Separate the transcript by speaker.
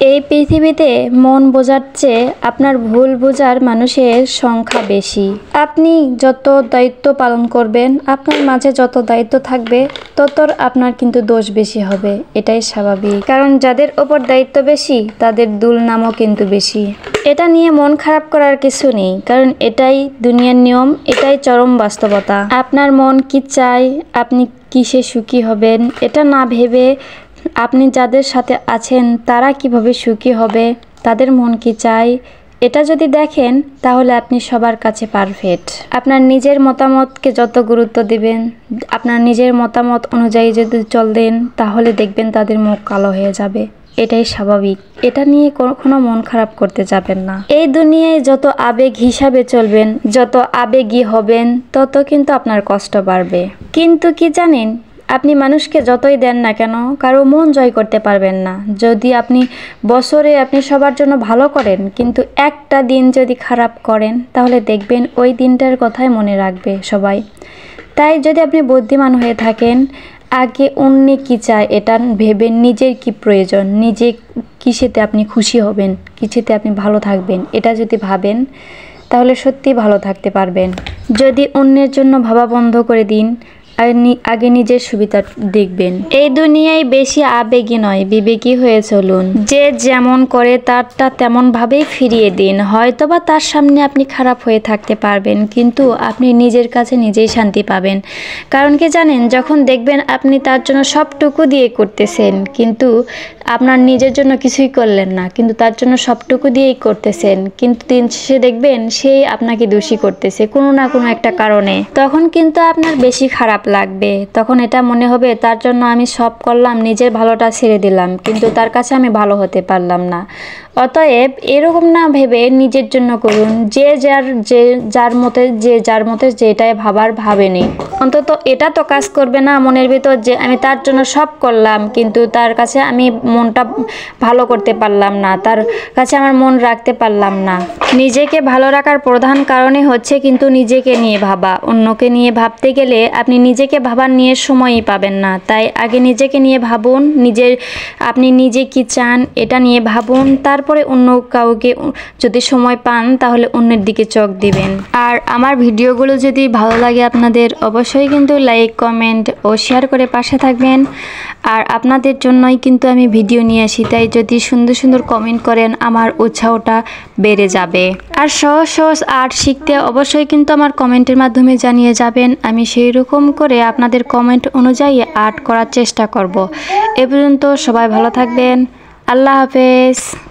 Speaker 1: এই পৃথিবীতে মন বোঝার চেয়ে আপনার ভুল বোঝার মানুষের সংখ্যা বেশি। আপনি যত দায়িত্ব পালন করবেন, আপনার মাঝে যত দায়িত্ব থাকবে, তত আপনার কিন্তু দোষ বেশি হবে। এটাই স্বাভাবিক, কারণ যাদের ওপর দায়িত্ব বেশি তাদের দুর্নামও কিন্তু বেশি। এটা নিয়ে মন খারাপ করার কিছু নেই, কারণ এটাই দুনিয়ার নিয়ম, এটাই চরম বাস্তবতা। আপনার মন কি চায়, আপনি কিসে সুখী হবেন, এটা না ভেবে আপনি যাদের সাথে আছেন তারা কিভাবে সুখী হবে, তাদের মন কি চায়, এটা যদি দেখেন তাহলে আপনি সবার কাছে পারফেক্ট। আপনার নিজের মতামতকে যত গুরুত্ব দিবেন, আপনার নিজের মতামত অনুযায়ী যদি চলবেন, তাহলে দেখবেন তাদের মুখ কালো হয়ে যাবে। এটাই স্বাভাবিক। এটা নিয়ে কখনো মন খারাপ করতে যাবেন না। এই দুনিয়ায় যত আবেগ হিসাবে চলবেন, যত আবেগী হবেন, তত কিন্তু আপনার কষ্ট বাড়বে। কিন্তু কি জানেন, আপনি মানুষকে যতই দেন না কেন, কারো মন জয় করতে পারবেন না। যদি আপনি বছরে আপনি সবার জন্য ভালো করেন, কিন্তু একটা দিন যদি খারাপ করেন, তাহলে দেখবেন ওই দিনটার কথাই মনে রাখবে সবাই। তাই যদি আপনি বুদ্ধিমান হয়ে থাকেন, আগে অন্য কী চায় এটা ভেবে নিজের কি প্রয়োজন, নিজে কিসেতে আপনি খুশি হবেন, কিসেতে আপনি ভালো থাকবেন, এটা যদি ভাবেন তাহলে সত্যি ভালো থাকতে পারবেন। যদি অন্যের জন্য ভাবা বন্ধ করে দিন, আগে নিজের সুবিধা দেখবেন। এই দুনিয়ায় বেশি আবেগী নয়, বিবেকী হয়ে চলুন। যে যেমন করে তারটা তেমন ভাবেই ফিরিয়ে দিন। হয়তোবা তার সামনে আপনি খারাপ হয়ে থাকতে পারবেন, কিন্তু আপনি নিজের কাছে নিজেই শান্তি পাবেন। কারণ কি জানেন, যখন দেখবেন আপনি তার জন্য সবটুকু দিয়ে করতেছেন, কিন্তু আপনার নিজের জন্য কিছুই করলেন না, কিন্তু তার জন্য সবটুকু দিয়েই করতেছেন, কিন্তু দিন শেষে দেখবেন সেই আপনাকে দোষী করতেছে কোনো না কোনো একটা কারণে, তখন কিন্তু আপনার বেশি খারাপ লাগবে। তখন এটা মনে হবে তার জন্য আমি সব করলাম, নিজের ভালোটা ছেড়ে দিলাম, কিন্তু তার কাছে আমি ভালো হতে পারলাম না। অতএব এরকম না ভেবে নিজের জন্য করুন। যে যার মতে যেটাই ভাবার ভাবেনি, অন্তত এটা তো কাজ করবে না মনের ভিতর যে আমি তার জন্য সব করলাম, কিন্তু তার কাছে আমি মনটা ভালো করতে পারলাম না, তার কাছে আমার মন রাখতে পারলাম না। নিজেকে ভালো রাখার প্রধান কারণই হচ্ছে কিন্তু নিজেকে নিয়ে ভাবা। অন্যকে নিয়ে ভাবতে গেলে আপনি নিজেকে ভাবার নিয়ে সময়ই পাবেন না। তাই আগে নিজেকে নিয়ে ভাবুন, আপনি নিজে কি চান এটা নিয়ে ভাবুন, তারপরে অন্য কাউকে যদি সময় পান তাহলে অন্যের দিকে চোখ দিবেন। আর আমার ভিডিওগুলো যদি ভালো লাগে আপনাদের, অবশ্যই কিন্তু লাইক, কমেন্ট ও শেয়ার করে পাশে থাকবেন। আর আপনাদের জন্যই কিন্তু আমি ভিডিও নিয়ে আসি, তাই যদি সুন্দর সুন্দর কমেন্ট করেন আমার উৎসাহটা বেড়ে যাবে। আর সহজ সহজ আর্ট শিখতে অবশ্যই কিন্তু আমার কমেন্টের মাধ্যমে জানিয়ে যাবেন। আমি সেই রকম করে আপনাদের কমেন্ট অনুযায়ী আর্ট করার চেষ্টা করব। এ পর্যন্ত সবাই ভালো থাকবেন। আল্লাহ হাফেজ।